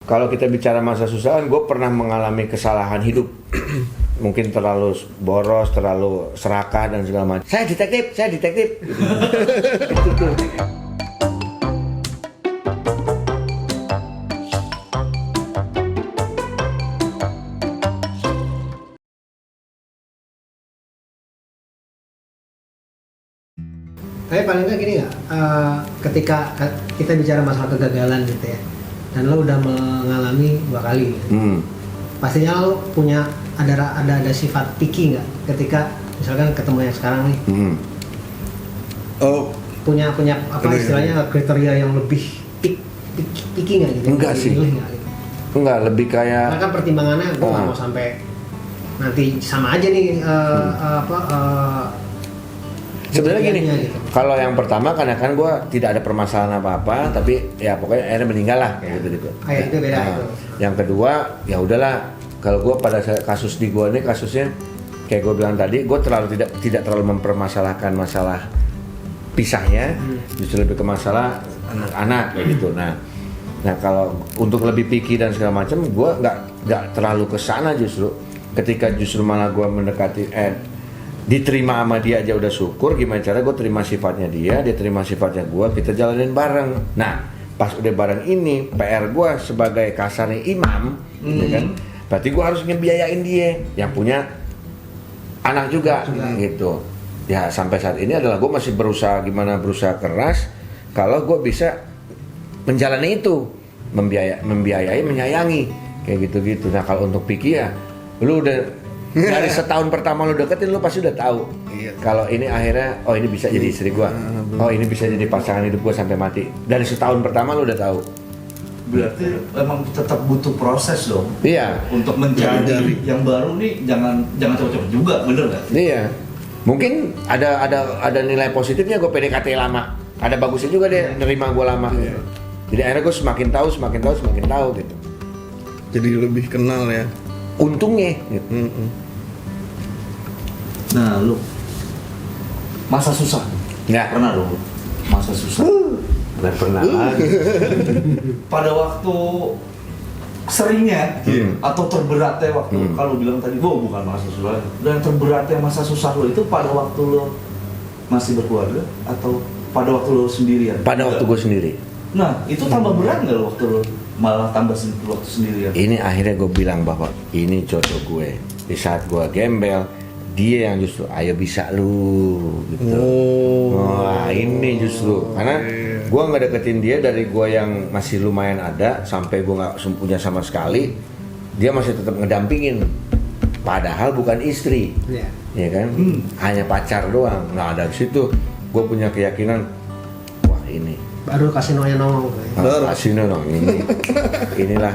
kalau kita bicara masa susah kan gue pernah mengalami kesalahan hidup. Mungkin terlalu boros, terlalu serakah dan segala macam. Saya detektif. Itu tuh. Tapi paling nggak gini nggak, ketika kita bicara masalah kegagalan gitu ya, dan lo udah mengalami 2 kali, pastinya lo punya ada sifat picky nggak ketika misalkan ketemu yang sekarang nih, punya apa istilahnya kriteria yang lebih picky nggak gitu? Enggak sih. Enggak, lebih kayak. Karena kan pertimbangannya gue nggak mau sampai nanti sama aja nih Sebenarnya gini, gitu. kalau yang pertama karena kan gue tidak ada permasalahan apa-apa, tapi ya pokoknya akhirnya meninggal lah kayak gitu. Itu beda itu. Yang kedua, ya udahlah. Kalau gue pada kasus di gue ini kasusnya kayak gue bilang tadi, gue tidak terlalu mempermasalahkan masalah pisahnya, justru lebih ke masalah anak-anak kayak gitu. Nah kalau untuk lebih picky dan segala macam, gue nggak terlalu kesana justru. Ketika justru malah gue mendekati diterima sama dia aja udah syukur, gimana cara gue terima sifatnya dia terima sifatnya gue, kita jalanin bareng. Nah pas udah bareng ini, PR gue sebagai kasarnya imam, ya kan, berarti gue harus ngebiayain dia yang punya anak juga. Gitu ya. Sampai saat ini adalah gue masih berusaha keras kalau gue bisa menjalani itu, membiayai, menyayangi kayak gitu. Nah kalau untuk Piki ya, lu udah dari setahun pertama lu deketin, lu pasti udah tahu. Iya. Kalau ini akhirnya, ini bisa jadi istri gua. Ini bisa jadi pasangan hidup gua sampai mati. Dari setahun pertama lu udah tahu. Berarti emang tetap butuh proses dong. Iya. Untuk mencari yang baru nih, jangan cepet-cepet juga, bener nggak? Iya. Mungkin ada nilai positifnya gua PDKT lama. Ada bagusnya juga dia nerima gua lama. Iya. Jadi akhirnya gua semakin tahu gitu. Jadi lebih kenal ya. Untungnya gitu. Nah lu masa susah Nggak. pernah dong masa susah Nggak pernah lagi. pada waktu seringnya atau terberatnya waktu kalau bilang tadi bukan masa susah, dan terberatnya masa susah lo itu pada waktu lo masih berkeluarga atau pada waktu lo sendirian? Pada waktu gue sendiri. Nah itu tambah berat nggak waktu lo malah tambah waktu sendirian? Ini akhirnya gue bilang bahwa ini jodoh gue. Di saat gue gembel, dia yang justru ayo bisa lu gitu. Wah ini justru karena gue nggak deketin dia dari gue yang masih lumayan ada sampai gue nggak punya sama sekali, dia masih tetap ngedampingin. Padahal bukan istri, ya kan? Hanya pacar doang. Nah dari situ gue punya keyakinan, wah ini. Baru kasinonya nongol. Kasino dong inilah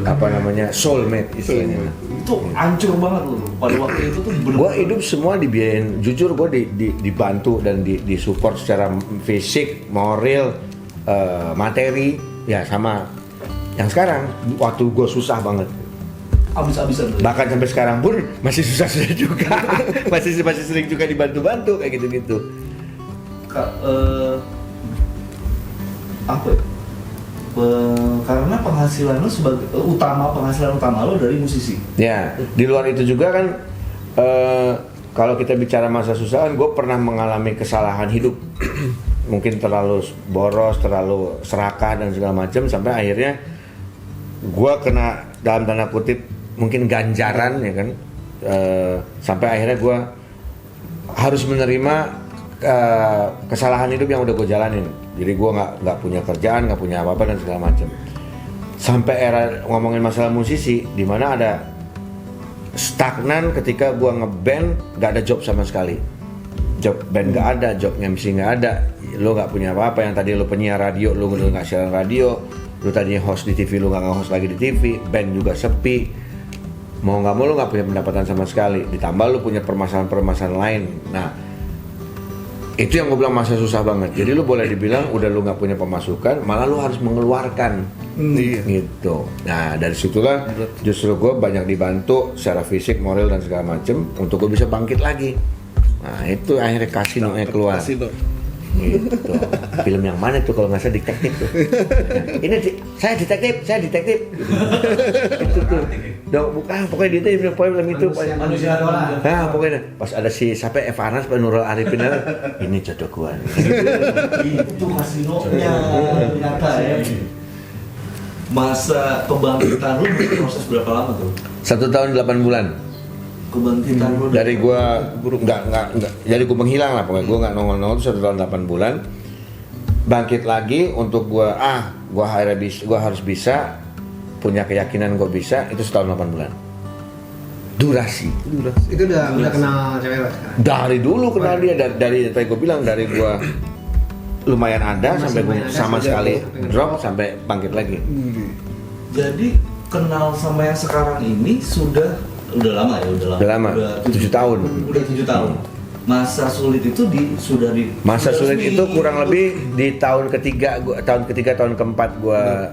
apa namanya soulmate istilahnya. Itu hancur banget loh pada waktu itu tuh. Gue hidup semua dibiayain, jujur gue dibantu dan disupport secara fisik, moral, materi ya sama yang sekarang. Waktu gue susah banget. Abis-abisan. Bahkan sampai sekarang pun masih susah-susah juga. masih sering juga dibantu-bantu kayak gitu-gitu. Apa ya? Karena penghasilan lo penghasilan utama lo dari musisi. Ya, di luar itu juga kan kalau kita bicara masa susah kan gue pernah mengalami kesalahan hidup. Mungkin terlalu boros, terlalu serakah dan segala macam sampai akhirnya gue kena dalam tanda kutip mungkin ganjaran ya kan. Sampai akhirnya gue harus menerima kesalahan hidup yang udah gue jalanin. Jadi gue nggak punya kerjaan, nggak punya apa-apa dan segala macam. Sampai era ngomongin masalah musisi, di mana ada stagnan ketika gue ngeband, nggak ada job sama sekali. Job band nggak ada, job MC nggak ada. Lo nggak punya apa-apa. Yang tadi lo penyiar radio, lo nggak siaran radio. Lo tadinya host di TV, lo nggak host lagi di TV. Band juga sepi. Mau nggak mau lo nggak punya pendapatan sama sekali. Ditambah lo punya permasalahan lain. Nah itu yang gue bilang masa susah banget. Jadi lu boleh dibilang udah lu nggak punya pemasukan, malah lu harus mengeluarkan, gitu. Nah dari situlah justru gue banyak dibantu secara fisik, moral dan segala macem untuk gue bisa bangkit lagi. Nah itu akhirnya kasinonya keluar. Gitu. Film yang mana tuh kalau nggak salah detektif tuh. Ini saya detektif. Itu tuh. Pokoknya dia tuh film itu. Manusia dolar. Nah, pokoknya pas ada si siapa Eva Arnaz, Nurul Arifin, ini jodoh gua. Itu kasinonya ternyata ya. Masa kebangkitan lu proses berapa lama tuh? 1 tahun 8 bulan. Kebangkitan lu Dari gua nggak jadi gua menghilang lah pokoknya. Gua nggak nongol tuh 1 tahun 8 bulan. Bangkit lagi untuk gua harus bisa, punya keyakinan gua bisa, itu 1 tahun 8 bulan. Durasi. Itu udah kenal cewek lo sekarang? Dari dulu kenal dia, dari tadi gua bilang, dari gua lumayan ada Masih sampai gua lumayan ada, sama sampai sekali sampai drop sampai bangkit lagi. Jadi kenal sama yang sekarang ini udah lama ya, Udah lama, 7 tahun. Udah 7 tahun. Masa sulit itu sudah Masa sulit resmi. itu kurang lebih di tahun ketiga, tahun keempat gua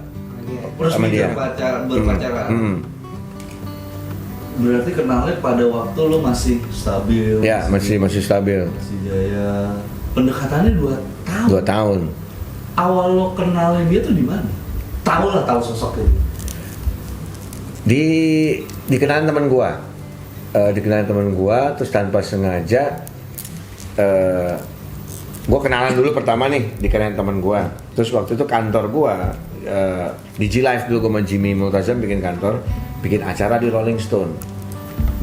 sama resmi dia. berpacaran. Berarti kenalnya pada waktu lo masih stabil. Ya, masih stabil. Masih jaya. Pendekatannya 2 tahun. 2 tahun. Awal lo kenalin dia tuh di mana? Tahu sosoknya. Dikenalin teman gua. Dikenalin teman gua, terus tanpa sengaja gua kenalan dulu pertama nih, dikenalin teman gua. Terus waktu itu kantor gua di G-Live dulu, gua sama Jimmy Multazam bikin acara di Rolling Stone.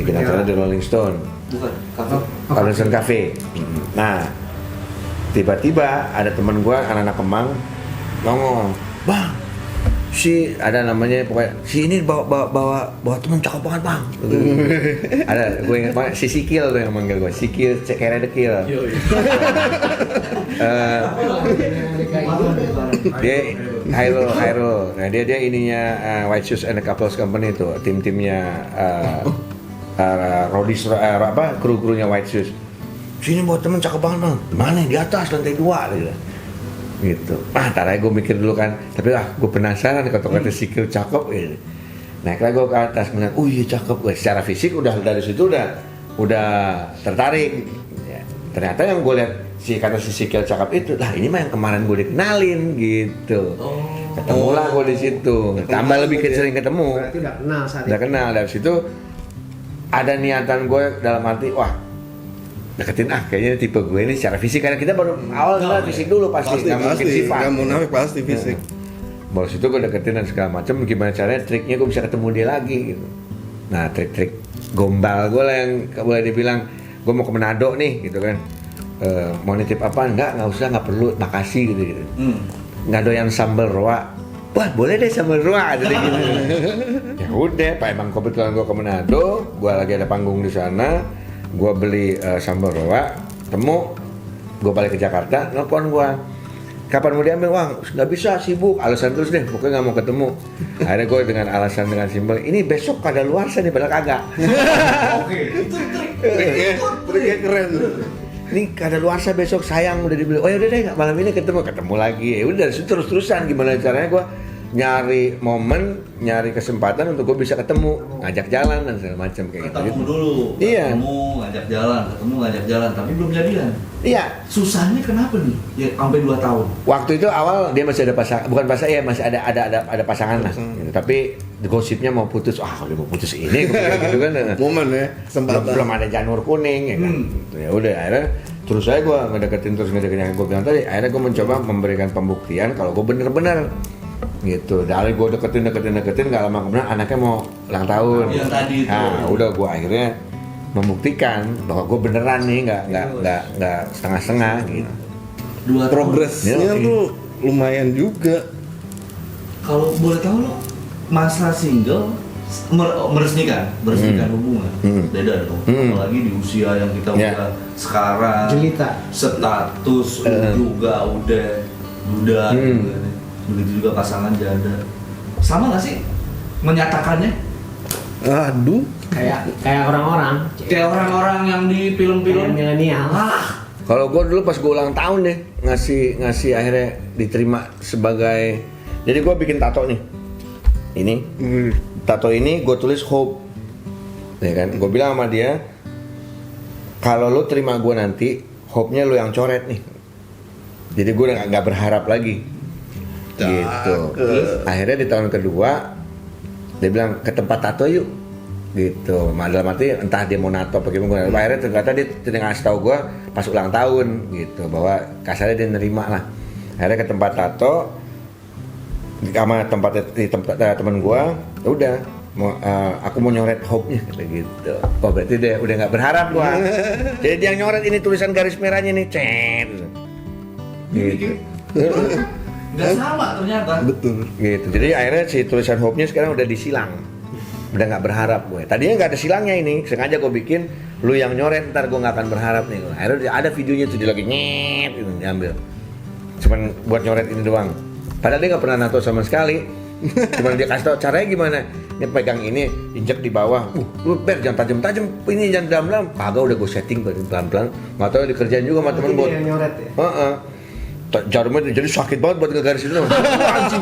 Acara di Rolling Stone. Bukan, kakak. Rolling Stone Cafe. Nah, tiba-tiba ada teman gua, anak-anak Kemang, nongol, "Bang, si ada namanya pokoknya si ini bawa temen cakep banget bang." Ada, gue ingat banget si Sikil tuh yang manggil gue, Sikil Cekere Dekil. Dia Hairul. Nah dia ininya White Shoes and the Couples Company itu, timnya Rodis kru-krunya White Shoes. Sini bawa temen cakep banget bang. Mana? Di atas lantai 2 gitu. Ntar aja gue mikir dulu kan, tapi gue penasaran kata Sikil cakep gitu. Nah akhirnya gue ke atas ngeliat, iya cakep. Secara fisik dari situ udah tertarik. Ya, ternyata yang gue lihat si Sikil cakep itu, lah ini mah yang kemarin gue dikenalin gitu. Ketemulah gue di situ. Tambah lebih sering ketemu. Berarti udah kenal saat Udah itu. kenal, dari situ ada niatan gue dalam arti, wah deketin kayaknya tipe gue ini secara fisik, karena kita baru awal kenal fisik dulu pasti nggak mungkin sifat. Nggak munafik, pasti fisik. Baru situ gue deketin dan segala macam, gimana caranya triknya gue bisa ketemu dia lagi gitu. Nah trik-trik gombal gue lah yang boleh dibilang, gue mau ke Manado nih gitu kan, mau nitip apa? Nggak usah, nggak perlu, makasih gitu. Nggak doyan sambal roa, wah boleh deh sambal roa gitu. Ya udah, Pak, emang kebetulan gue ke Manado, gue lagi ada panggung di sana. Gue beli sambal roa, temu, gue balik ke Jakarta, nelfon gue, kapan mau diambil? Wah nggak bisa, sibuk, alasan terus deh, pokoknya nggak mau ketemu. Akhirnya gue dengan alasan dengan simpel, ini besok kadaluarsa nih, padahal kagak. Oke, itu Triknya keren. Ini kadaluarsa besok, sayang udah dibeli. Oh ya udah deh, malam ini ketemu lagi. Ya udah, terus-terusan gimana caranya gue nyari momen, nyari kesempatan untuk gue bisa ketemu, ngajak jalan dan segala macam kayak gitu. ketemu dulu. Iya. Ketemu, ngajak jalan, tapi belum jadian. Iya. Susahnya kenapa nih? Ya sampai 2 tahun. Waktu itu awal dia masih ada masih ada pasangan lah. Gitu. Tapi gosipnya mau putus. Udah mau putus ini gitu kan. Momen ya, kesempatan. Belum ada janur kuning ya kan. Ya udah, akhirnya terus saya gue ngedeketin yang gue bilang tadi. Akhirnya gue mencoba memberikan pembuktian kalau gue bener-bener gitu. Dari gue deketin nggak lama kemudian anaknya mau ulang tahun. Yang tadi itu. Nah, udah gue akhirnya membuktikan bahwa gue beneran nih, nggak setengah-setengah gitu. 2 tahun. Progresnya Ya, tuh lumayan juga. Kalau boleh tahu lo masa single meresmikan hubungan beda dong. Apalagi di usia yang kita Ya. udah sekarang, Jelita. status juga udah duda gitu kan. Begitu juga pasangan janda. Sama nggak sih menyatakannya? Aduh. Kayak orang-orang. Kayak orang-orang yang di film-film milenial. Kalau gue dulu pas gue ulang tahun deh ngasih akhirnya diterima sebagai, jadi gue bikin tato nih, ini tato ini gue tulis hope, ya kan? Gue bilang sama dia, kalau lo terima gue nanti, hope-nya lo yang coret nih. Jadi gue udah nggak berharap lagi. Gitu. Akhirnya di tahun kedua dia bilang ke tempat tato yuk. Gitu. Dalam arti entah dia mau nato apa gimana. Akhirnya ternyata dia ngasih tahu gue pas ulang tahun gitu bahwa kasarnya dia nerima lah. Akhirnya ke tempat tato sama tempat teman gue, udah aku mau nyoret hope-nya kata gitu. Oh berarti dia udah nggak berharap gue. Jadi dia nyoret ini tulisan garis merahnya nih, cet. Gitu. Nggak sama ternyata. Betul. Gitu. Jadi akhirnya si tulisan hope-nya sekarang udah disilang. Udah nggak berharap gue. Tadinya nggak ada silangnya ini, sengaja gue bikin lu yang nyoret ntar gue nggak akan berharap nih. Akhirnya ada videonya tuh dia lagi nyet gitu diambil. Cuman buat nyoret ini doang. Padahal dia nggak pernah nato sama sekali. Cuman dia kasih tau caranya gimana. Dia pegang ini, injek di bawah. Lu jangan tajam-tajam, ini jangan dalam-dalam. Kagak udah gue setting pelan-pelan. Nggak tahu dikerjain juga sama temen gue. Yang nyoret ya. Jarumnya jadi sakit banget buat ngegaris itu. Anjing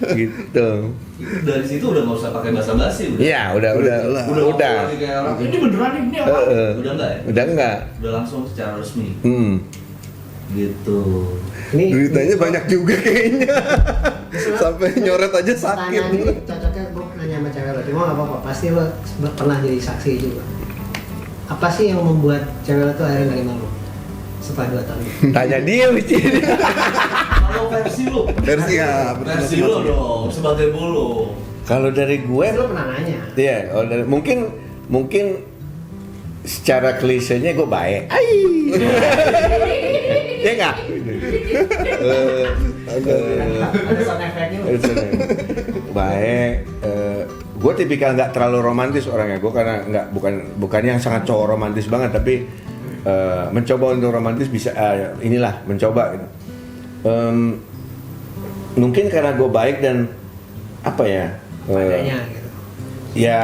gitu. Dari situ udah nggak usah pakai basa-basi udah. Iya, udah. Lagi kayak orang, ini beneran nih, ini apa? Udah enggak ya? Udah enggak. Udah langsung secara resmi. Gitu. Ini Beritanya banyak juga kayaknya. Sampai nyoret aja sakit. pertanyaan ini cocoknya gue nanya sama cewek lo, cuma nggak apa-apa, pasti lo pernah jadi saksi juga. Apa sih yang membuat cewek lo tuh akhirnya nerima lo setelah 2 tahun? Tanya dia mesti. Kalau versi lo. Versi ya, Versi lo dong sebagai bolo. Kalau dari gue, Lo pernah nanya. iya, mungkin secara klisenya gue baik. Ya enggak? Ada sound efeknya lo. Baik. Gue tipikal nggak terlalu romantis orangnya. Gue karena bukan yang sangat cowok romantis banget, tapi mencoba untuk romantis bisa. Inilah mencoba. Gitu. Mungkin karena gue baik dan apa ya? Padanya gitu. Ya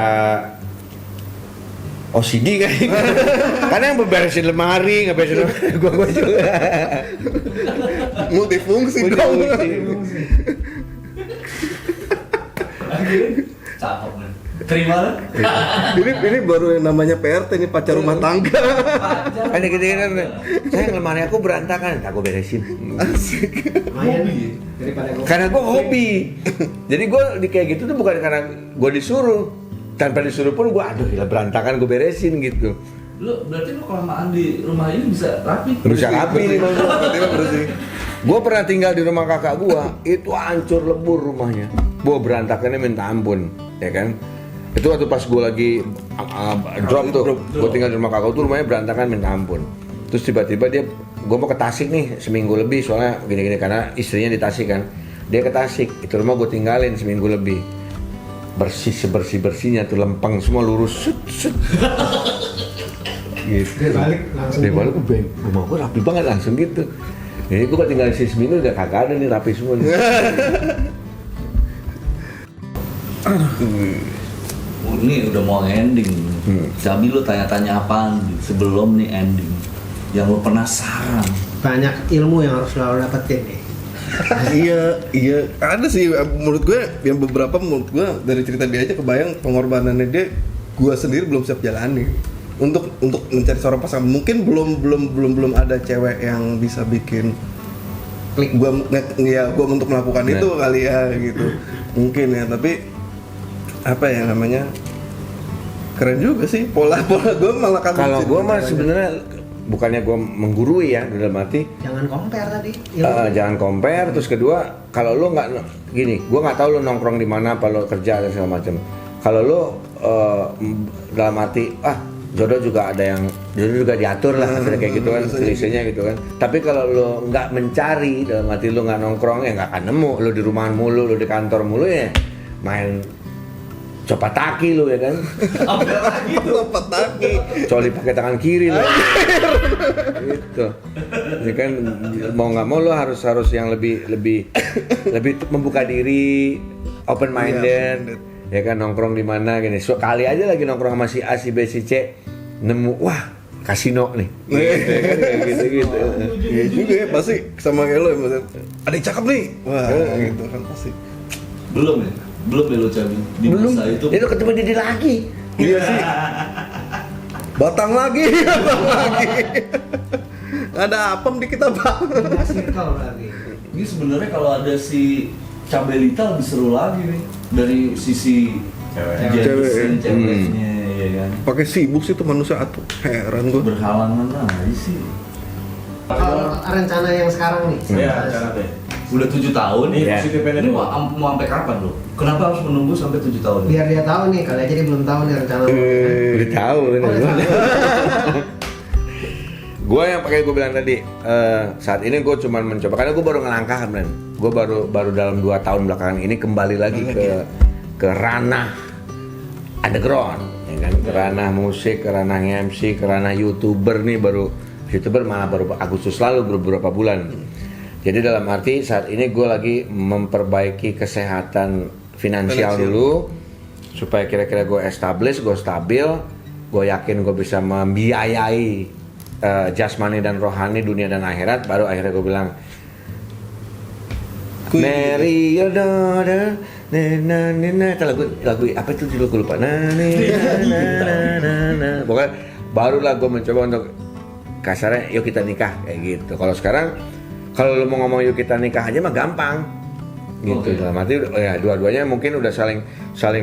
OCD kan. Karena yang beberesin lemari, ngeberesin lemari gue juga. Multifungsi dong. Cakep nih. Terima lah. Ini baru yang namanya PRT nih, pacar rumah tangga. Kan gitu kan. Sayang lemari aku berantakan, aku beresin. Asik. Lumayan daripada gue. Karena gue hobi. Jadi gue kayak gitu tuh bukan karena gue disuruh. Tanpa disuruh pun gue aduh gila berantakan gue beresin gitu. Berarti lu kelamaan di rumah ini bisa rapi. Bisa rapi nih bang. Bersih. Gue pernah tinggal di rumah kakak gue, itu hancur lebur rumahnya. Gue berantakannya minta ampun, ya kan? Itu waktu pas gue lagi drop tuh, gue tinggal di rumah kakak tuh rumahnya berantakan minta ampun. Terus tiba-tiba gue mau ke Tasik nih seminggu lebih soalnya gini-gini karena istrinya di Tasik kan. Dia ke Tasik, itu rumah gue tinggalin seminggu lebih. Bersihnya tuh lempeng semua lurus set. Gitu. Dia balik langsung. Dia balik rumah gue rapi banget langsung gitu. Jadi gue tinggal di sini seminggu udah kagak ada nih rapi semua nih. Ini udah mau ending. Cabi lu tanya-tanya apaan sebelum nih ending? Yang lu penasaran? Banyak ilmu yang harus lo dapetin nih. Iya, ada sih menurut gue yang beberapa menurut gue dari cerita dia aja kebayang pengorbanannya dia, gue sendiri belum siap jalani untuk mencari seorang pasangan. Mungkin belum ada cewek yang bisa bikin klik gue untuk melakukan itu kali ya gitu. Mungkin ya, tapi apa ya namanya, keren juga sih pola gue malah kagum. Kalau gue mah sebenarnya bukannya gue menggurui ya dalam arti Jangan compare tadi. jangan compare. Terus kedua, kalau lo nggak gini, gue nggak tahu lo nongkrong di mana, apa lo kerja dan segala macam. Kalau lo dalam arti jodoh juga diatur lah, kayak gitu kan, klisenya gitu kan. Tapi kalau lo nggak mencari, dalam arti lo nggak nongkrong ya nggak akan nemu. Lo di rumahan mulu, lo di kantor mulu ya main copat taki lo ya kan. Apa lagi tuh? Lompat taki. Coli pakai tangan kiri lo. Gitu. Ini kan mau nggak mau lo harus yang lebih membuka diri, open minded. Ya kan, nongkrong di mana gini. So, kali aja lagi nongkrong sama si A, si B, si C, nemu wah kasino nih. Gitu. Iya juga ya, pasti sama kayak lo ya, ada yang cakep nih. Wah, gitu kan pasti. Belum ya lo Cabi di masa itu. Itu ketemu dia lagi. Iya sih. Batang lagi. Ada apem di kita bang. Pindah circle berarti. Ini sebenarnya kalau ada si Cabelita lebih seru lagi nih dari sisi Cewek. ceweknya ya kan. Pakai sibuk sih tuh manusia atuh. Heran gua. Berhalangan aja sih. Kalau rencana yang sekarang nih, Ya, rencana teh. Udah 7 tahun nih. Iya. Ini mau sampai kapan lo? Kenapa harus menunggu sampai 7 tahun? biar dia tahu nih, kali aja dia belum tahu nih rencana lu. Udah tahu kan. Oh, udah tahu. Gue yang pakai gue bilang tadi, saat ini gue cuman mencoba karena gue baru ngelangkah kan, gue baru dalam 2 tahun belakangan ini kembali lagi ke ranah underground, ya kan, ke ranah musik, ke ranah MC, ke ranah YouTuber nih YouTuber malah baru Agustus lalu beberapa bulan. Jadi dalam arti saat ini gue lagi memperbaiki kesehatan finansial dulu supaya kira-kira gue establish, gue stabil, gue yakin gue bisa membiayai jasmani dan rohani, dunia dan akhirat. Baru akhirnya gue bilang Mary your daughter, itu lagu apa itu judul gue lupa. Pokoknya barulah gue mencoba untuk kasarnya yuk kita nikah kayak gitu. Kalau sekarang kalau lo mau ngomong yuk kita nikah aja mah gampang gitu. Dalam arti ya dua-duanya mungkin udah saling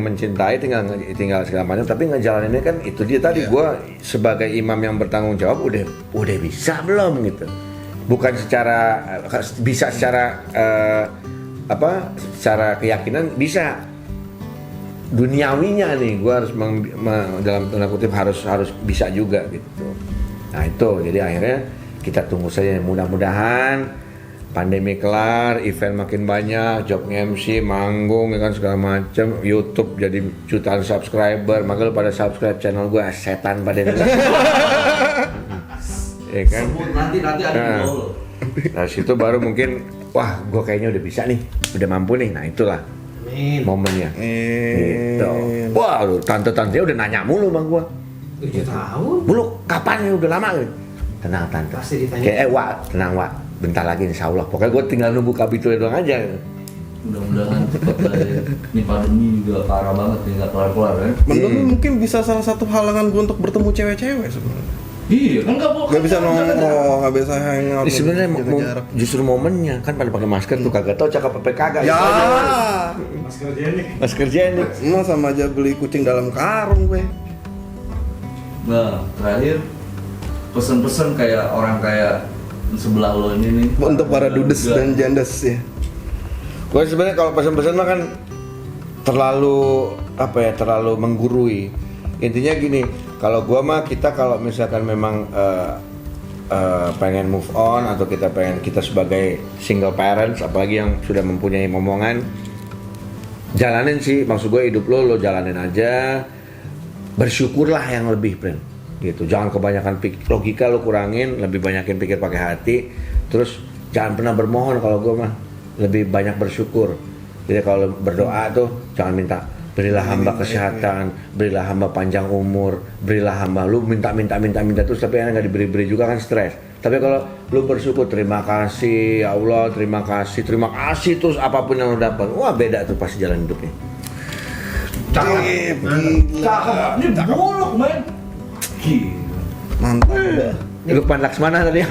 mencintai, tinggal segala macam, tapi ngejalaninnya kan itu dia tadi. Gue sebagai imam yang bertanggung jawab udah bisa belum gitu. Bukan secara bisa secara secara keyakinan bisa, duniawinya nih gue harus dalam tanda kutip harus bisa juga gitu. Nah itu jadi akhirnya kita tunggu saja, mudah-mudahan pandemi kelar, event makin banyak, job MC, manggung, ya kan segala macam, YouTube jadi jutaan subscriber, maka lu pada subscribe channel gue, setan pada itu. Ya kan? Sebut nanti ada lo. Nah situ baru mungkin, wah gue kayaknya udah bisa nih, udah mampu nih, nah itulah Amin. momennya. Gitu. Wah lu tante-tante udah nanya mulu bang gue. 7 tahun. Bulu kapan ya udah lama gitu. Tenang tante. Pasti ditanya. Kayak Wak, tenang Wak. Bentar lagi insya Allah. Pokoknya gue tinggal nunggu kabitulnya doang aja. Mudah-mudahan cepat lah ya. Ini pandemi juga parah banget nih, nggak kelar-kelar kan. Menurut lu mungkin bisa salah satu halangan gue untuk bertemu cewek-cewek sebenarnya. Iya, kan Gak bisa nongkrong, gak bisa hangout. Sebenarnya jaga jarak. justru momennya kan pada pakai masker tuh kagak tau cakep apa kagak. Ya, Itu aja. Masker jenik. emang sama aja beli kucing dalam karung gue. Nah, terakhir pesan-pesan kayak orang kayak sebelah lo ini nih. Untuk para dudes dan jandas ya. Gue sebenarnya kalau pesan-pesan mah kan terlalu menggurui. Intinya gini, kalau gua mah kita kalau misalkan memang pengen move on atau kita sebagai single parents, apalagi yang sudah mempunyai momongan, jalanin sih, maksud gue hidup lo jalanin aja, bersyukurlah yang lebih, friend. Gitu, jangan kebanyakan logika lo kurangin, lebih banyakin pikir pakai hati, terus jangan pernah bermohon. Kalau gue mah lebih banyak bersyukur. Jadi kalau berdoa tuh jangan minta berilah hamba kesehatan, berilah hamba panjang umur, berilah hamba, lu minta terus tapi yang nggak diberi juga kan stres. Tapi kalau lu bersyukur, terima kasih ya Allah, terima kasih terus apapun yang lu dapat, wah beda tuh pasti jalan hidupnya. Cakep, ini buluk men. Gila. Mantap. Lukman Laksmana tadi.